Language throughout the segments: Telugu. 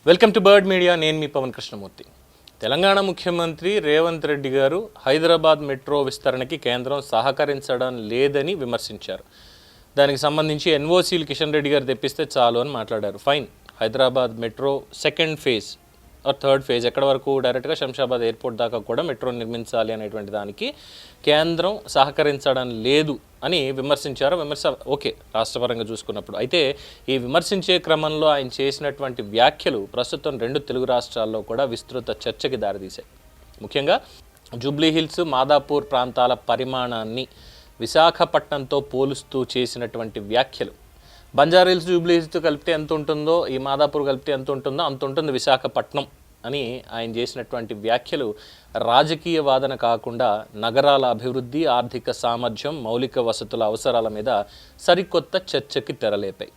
Welcome to bird media. నేను మీ పవన్ కృష్ణమూర్తి. తెలంగాణ ముఖ్యమంత్రి రేవంత్ రెడ్డి గారు హైదరాబాద్ మెట్రో విస్తరణకి కేంద్రం సహకరించడం లేదని విమర్శించారు. దానికి సంబంధించి ఎన్ఓసీలు కిషన్ రెడ్డి గారు తెప్పిస్తే చాలు అని మాట్లాడారు. Fine, Hyderabad metro second phase or third phase ఎక్కడ వరకు డైరెక్ట్గా శంషాబాద్ ఎయిర్పోర్ట్ దాకా కూడా మెట్రో నిర్మించాలి అనేటువంటి దానికి కేంద్రం సహకరించడం లేదు అని విమర్శించారు. విమర్శ ఓకే రాష్ట్రపరంగా చూసుకున్నప్పుడు. అయితే ఈ విమర్శించే క్రమంలో ఆయన చేసినటువంటి వ్యాఖ్యలు ప్రస్తుతం రెండు తెలుగు రాష్ట్రాల్లో కూడా విస్తృత చర్చకి దారితీశాయి. ముఖ్యంగా జూబ్లీహిల్స్, మాదాపూర్ ప్రాంతాల పరిమాణాన్ని విశాఖపట్నంతో పోలుస్తూ చేసినటువంటి వ్యాఖ్యలు, బంజారాహిల్స్ జూబ్లీహిల్స్తో కలిపితే ఎంత ఉంటుందో, ఈ మాదాపూర్ కలిపితే ఎంత ఉంటుందో అంత ఉంటుంది విశాఖపట్నం అని ఆయన చేసినటువంటి వ్యాఖ్యలు రాజకీయ వాదన కాకుండా నగరాల అభివృద్ధి, ఆర్థిక సామర్థ్యం, మౌలిక వసతుల అవసరాల మీద సరికొత్త చర్చకి తెరలేపాయి.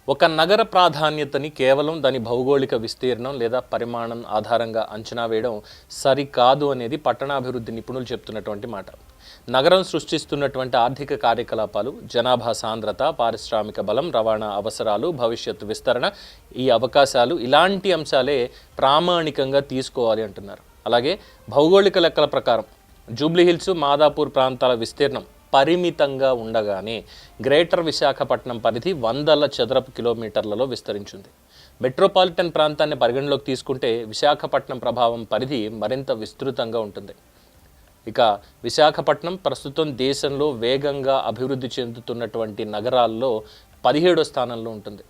ఒక నగర ప్రాధాన్యతని కేవలం దాని భౌగోళిక విస్తీర్ణం లేదా పరిమాణం ఆధారంగా అంచనా వేయడం సరికాదు అనేది పట్టణాభివృద్ధి నిపుణులు చెప్తున్నటువంటి మాట. నగరం సృష్టిస్తున్నటువంటి ఆర్థిక కార్యకలాపాలు, జనాభా సాంద్రత, పారిశ్రామిక బలం, రవాణా అవసరాలు, భవిష్యత్తు విస్తరణ, ఈ అవకాశాలు, ఇలాంటి అంశాలే ప్రామాణికంగా తీసుకోవాలి అంటున్నారు. అలాగే భౌగోళిక లెక్కల ప్రకారం జూబ్లీహిల్స్, మాదాపూర్ ప్రాంతాల విస్తీర్ణం పరిమితంగా ఉండగానే గ్రేటర్ విశాఖపట్నం పరిధి వందల చదరపు కిలోమీటర్లలో విస్తరించింది. మెట్రోపాలిటన్ ప్రాంతాన్ని పరిగణలోకి తీసుకుంటే విశాఖపట్నం ప్రభావం పరిధి మరింత విస్తృతంగా ఉంటుంది. ఇక విశాఖపట్నం ప్రస్తుతం దేశంలో వేగంగా అభివృద్ధి చెందుతున్నటువంటి నగరాల్లో 17వ స్థానంలో ఉంటుంది.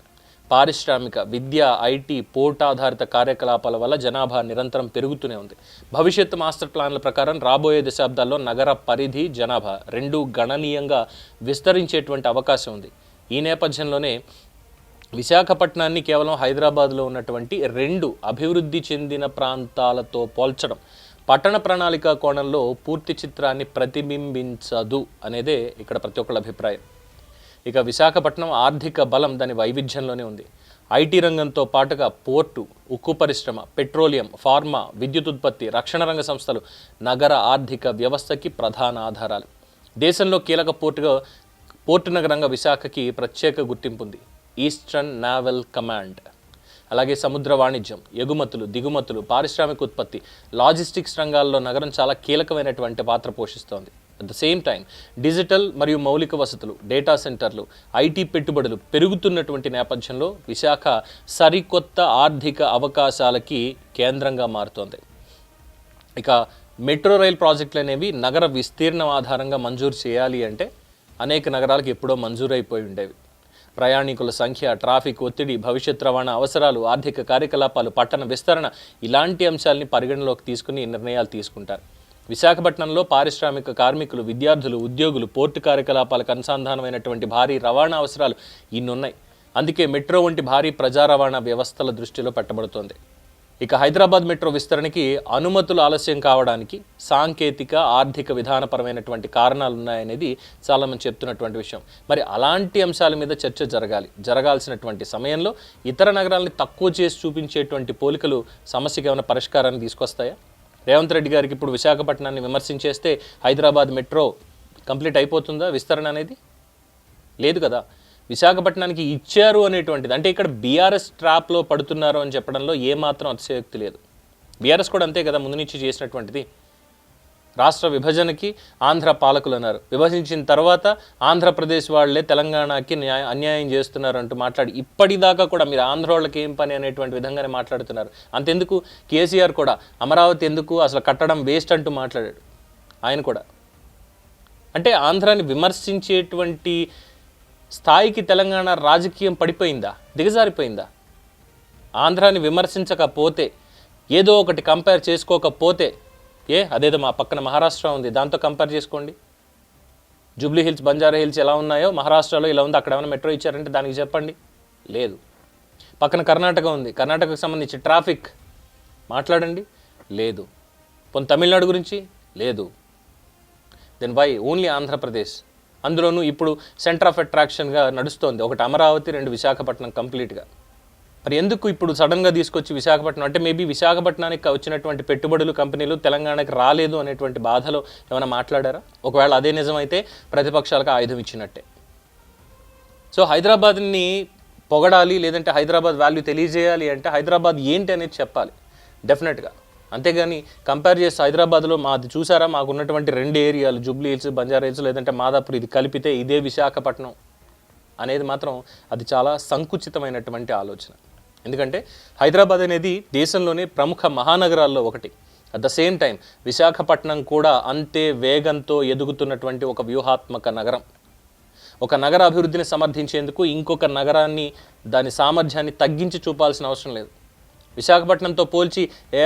పారిశ్రామిక, విద్య, ఐటీ, పోర్ట్ ఆధారిత కార్యకలాపాల వల్ల జనాభా నిరంతరం పెరుగుతూనే ఉంది. భవిష్యత్తు మాస్టర్ ప్లాన్ల ప్రకారం రాబోయే దశాబ్దాల్లో నగర పరిధి, జనాభా రెండూ గణనీయంగా విస్తరించేటువంటి అవకాశం ఉంది. ఈ నేపథ్యంలోనే విశాఖపట్నాన్ని కేవలం హైదరాబాద్లో ఉన్నటువంటి రెండు అభివృద్ధి చెందిన ప్రాంతాలతో పోల్చడం పట్టణ ప్రణాళిక కోణంలో పూర్తి చిత్రాన్ని ప్రతిబింబించదు అనేదే ఇక్కడ ప్రతి ఒక్కళ్ళ అభిప్రాయం. ఇక విశాఖపట్నం ఆర్థిక బలం దాని వైవిధ్యంలోనే ఉంది. ఐటీ రంగంతో పాటుగా పోర్టు, ఉక్కు పరిశ్రమ, పెట్రోలియం, ఫార్మా, విద్యుత్ ఉత్పత్తి, రక్షణ రంగ సంస్థలు నగర ఆర్థిక వ్యవస్థకి ప్రధాన ఆధారాలు. దేశంలో కీలక పోర్టు నగరంగా విశాఖకి ప్రత్యేక గుర్తింపు ఉంది. Eastern naval command. అలాగే సముద్ర వాణిజ్యం, ఎగుమతులు, దిగుమతులు, పారిశ్రామిక ఉత్పత్తి, లాజిస్టిక్స్ రంగాల్లో నగరం చాలా కీలకమైనటువంటి పాత్ర పోషిస్తోంది. At the same time digital మరియు మౌలిక వసతులు, డేటా సెంటర్లు, ఐటీ పెట్టుబడులు పెరుగుతున్నటువంటి నేపథ్యంలో విశాఖ సరికొత్త ఆర్థిక అవకాశాలకి కేంద్రంగా మారుతోంది. ఇక మెట్రో రైల్ ప్రాజెక్టులు అనేవి నగర విస్తీర్ణం ఆధారంగా మంజూరు చేయాలి అంటే అనేక నగరాలకు ఎప్పుడో మంజూరైపోయి ఉండేవి. ప్రయాణికుల సంఖ్య, ట్రాఫిక్ ఒత్తిడి, భవిష్యత్ రవాణా అవసరాలు, ఆర్థిక కార్యకలాపాలు, పట్టణ విస్తరణ ఇలాంటి అంశాలని పరిగణలోకి తీసుకుని నిర్ణయాలు తీసుకుంటారు. విశాఖపట్నంలో పారిశ్రామిక కార్మికులు, విద్యార్థులు, ఉద్యోగులు, పోర్టు కార్యకలాపాలకు అనుసంధానమైనటువంటి భారీ రవాణా అవసరాలు ఇన్నున్నాయి. అందుకే మెట్రో వంటి భారీ ప్రజా రవాణా వ్యవస్థల దృష్టిలో పెట్టబడుతోంది. ఇక హైదరాబాద్ మెట్రో విస్తరణకి అనుమతులు ఆలస్యం కావడానికి సాంకేతిక, ఆర్థిక, విధానపరమైనటువంటి కారణాలు ఉన్నాయనేది చాలామంది చెప్తున్నటువంటి విషయం. మరి అలాంటి అంశాల మీద చర్చ జరగాల్సినటువంటి సమయంలో ఇతర నగరాలని తక్కువ చేసి చూపించేటువంటి పోలికలు సమస్యకి ఏమైనా పరిష్కారాన్ని తీసుకొస్తాయా? రేవంత్ రెడ్డి గారికి ఇప్పుడు విశాఖపట్నాన్ని విమర్శించేస్తే హైదరాబాద్ మెట్రో కంప్లీట్ అయిపోతుందా విస్తరణ అనేది? లేదు కదా. విశాఖపట్నానికి ఇచ్చారు అనేటువంటిది, అంటే ఇక్కడ బీఆర్ఎస్ ట్రాప్లో పడుతున్నారు అని చెప్పడంలో ఏమాత్రం అతిశయోక్తి లేదు. బీఆర్ఎస్ కూడా అంతే కదా ముందు నుంచి చేసినటువంటిది. రాష్ట్ర విభజనకి ఆంధ్ర పాలకులు అన్నారు, విభజించిన తర్వాత ఆంధ్రప్రదేశ్ వాళ్లే తెలంగాణకి అన్యాయం చేస్తున్నారు అంటూ మాట్లాడి ఇప్పటిదాకా కూడా మీరు ఆంధ్ర వాళ్ళకి ఏం పని అనేటువంటి విధంగానే మాట్లాడుతున్నారు. అంతెందుకు కేసీఆర్ కూడా అమరావతి ఎందుకు, అసలు కట్టడం వేస్ట్ అంటూ మాట్లాడాడు ఆయన కూడా. అంటే ఆంధ్రాని విమర్శించేటువంటి స్థాయికి తెలంగాణ రాజకీయం పడిపోయిందా, దిగజారిపోయిందా? ఆంధ్రాని విమర్శించకపోతే, ఏదో ఒకటి కంపేర్ చేసుకోకపోతే, అదేదో మా పక్కన మహారాష్ట్ర ఉంది దాంతో కంపేర్ చేసుకోండి. జూబ్లీ హిల్స్, బంజారా హిల్స్ ఎలా ఉన్నాయో మహారాష్ట్రలో ఇలా ఉంది, అక్కడ ఏమైనా మెట్రో ఇచ్చారంటే దానికి చెప్పండి. లేదు. పక్కన కర్ణాటక ఉంది, కర్ణాటకకు సంబంధించి ట్రాఫిక్ మాట్లాడండి. లేదు. పోనీ తమిళనాడు గురించి లేదు. Then why only Andhra Pradesh? అందులోనూ ఇప్పుడు సెంటర్ ఆఫ్ అట్రాక్షన్గా నడుస్తోంది. ఒకటి అమరావతి, రెండు విశాఖపట్నం కంప్లీట్గా. మరి ఎందుకు ఇప్పుడు సడన్గా తీసుకొచ్చి విశాఖపట్నం? అంటే మేబీ విశాఖపట్నానికి వచ్చినటువంటి పెట్టుబడులు, కంపెనీలు తెలంగాణకి రాలేదు అనేటువంటి బాధలో ఏమైనా మాట్లాడారా? ఒకవేళ అదే నిజమైతే ప్రతిపక్షాలకు ఆయుధం ఇచ్చినట్టే. సో హైదరాబాద్ని పొగడాలి, లేదంటే హైదరాబాద్ వాల్యూ తెలియజేయాలి అంటే హైదరాబాద్ ఏంటి అనేది చెప్పాలి డెఫినెట్గా. అంతేగాని కంపేర్ చేస్తే హైదరాబాద్లో మాది చూసారా, మాకు ఉన్నటువంటి 2 ఏరియాలు జూబ్లీ హిల్స్, బంజారా హిల్స్, లేదంటే మాదాపూర్, ఇది కలిపితే ఇదే విశాఖపట్నం అనేది మాత్రం అది చాలా సంకుచితమైనటువంటి ఆలోచన. ఎందుకంటే హైదరాబాద్ అనేది దేశంలోనే ప్రముఖ మహానగరాల్లో ఒకటి. At the same time Visakhapatnam కూడా అంతే వేగంతో ఎదుగుతున్నటువంటి ఒక వ్యూహాత్మక నగరం. ఒక నగర అభివృద్ధిని సమర్థించేందుకు ఇంకొక నగరాన్ని, దాని సామర్థ్యాన్ని తగ్గించి చూపాల్సిన అవసరం లేదు. విశాఖపట్నంతో పోల్చి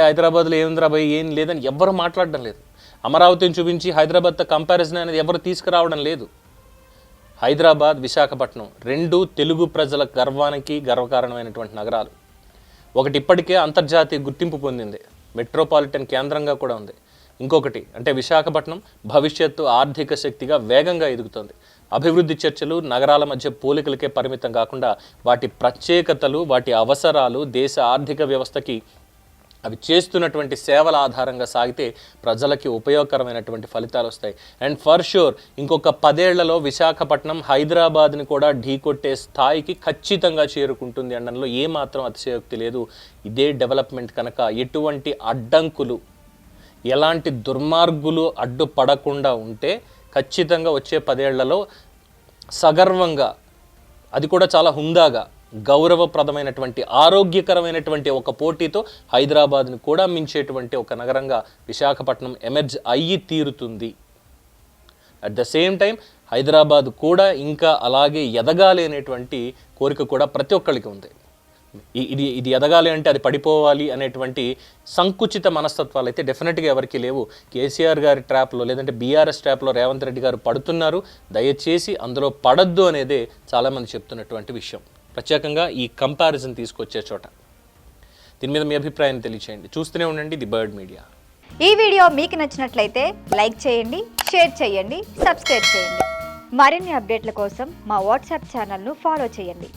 హైదరాబాద్లో ఏముందిరా భయ్, ఏం లేదని ఎవ్వరు మాట్లాడడం లేదు. అమరావతిని చూపించి హైదరాబాద్తో కంపారిజన్ అనేది ఎవరు తీసుకురావడం లేదు. హైదరాబాద్, విశాఖపట్నం 2 తెలుగు ప్రజల గర్వానికి గర్వకారణమైనటువంటి నగరాలు. ఒకటి ఇప్పటికే అంతర్జాతీయ గుర్తింపు పొందింది, మెట్రోపాలిటన్ కేంద్రంగా కూడా ఉంది. ఇంకొకటి అంటే విశాఖపట్నం భవిష్యత్తు ఆర్థిక శక్తిగా వేగంగా ఎదుగుతుంది. అభివృద్ధి చర్చలు నగరాల మధ్య పోలికలకే పరిమితం కాకుండా వాటి ప్రత్యేకతలు, వాటి అవసరాలు, దేశ ఆర్థిక వ్యవస్థకి అవి చేస్తున్నటువంటి సేవల ఆధారంగా సాగితే ప్రజలకి ఉపయోగకరమైనటువంటి ఫలితాలు వస్తాయి. అండ్ ఫర్ షూర్ ఇంకొక 10 ఏళ్లలో విశాఖపట్నం హైదరాబాద్ని కూడా ఢీకొట్టే స్థాయికి ఖచ్చితంగా చేరుకుంటుంది అనడంలో ఏమాత్రం అతిశయోక్తి లేదు. ఇదే డెవలప్మెంట్ కనుక ఎటువంటి అడ్డంకులు, ఎలాంటి దుర్మార్గులు అడ్డుపడకుండా ఉంటే ఖచ్చితంగా వచ్చే 10 ఏళ్లలో సగర్వంగా, అది కూడా చాలా హుందాగా, గౌరవప్రదమైనటువంటి, ఆరోగ్యకరమైనటువంటి ఒక పోటీతో హైదరాబాద్ని కూడా మించేటువంటి ఒక నగరంగా విశాఖపట్నం ఎమర్జ్ అయ్యి తీరుతుంది. At the same time Hyderabad కూడా ఇంకా అలాగే ఎదగాలి అనేటువంటి కోరిక కూడా ప్రతి ఒక్కరికి ఉంది. ఇది ఎదగాలి అంటే అది పడిపోవాలి అనేటువంటి సంకుచిత మనస్తత్వాలు అయితే డెఫినెట్గా ఎవరికి లేవు. కేసీఆర్ గారి ట్రాప్లో, లేదంటే బీఆర్ఎస్ ట్రాప్లో రేవంత్ రెడ్డి గారు పడుతున్నారు. దయచేసి అందులో పడద్దు అనేదే చాలామంది చెప్తున్నటువంటి విషయం, ప్రత్యేకంగా ఈ కంపారిజన్ తీసుకొచ్చే చోట. దీని మీద మీ అభిప్రాయాన్ని తెలియచేయండి. చూస్తూనే ఉండండి ది బర్డ్ మీడియా. ఈ వీడియో మీకు నచ్చినట్లయితే లైక్ చేయండి, షేర్ చేయండి, సబ్స్క్రైబ్ చేయండి. మరిన్ని అప్డేట్ల కోసం మా వాట్సాప్ ఛానల్ను ఫాలో చేయండి.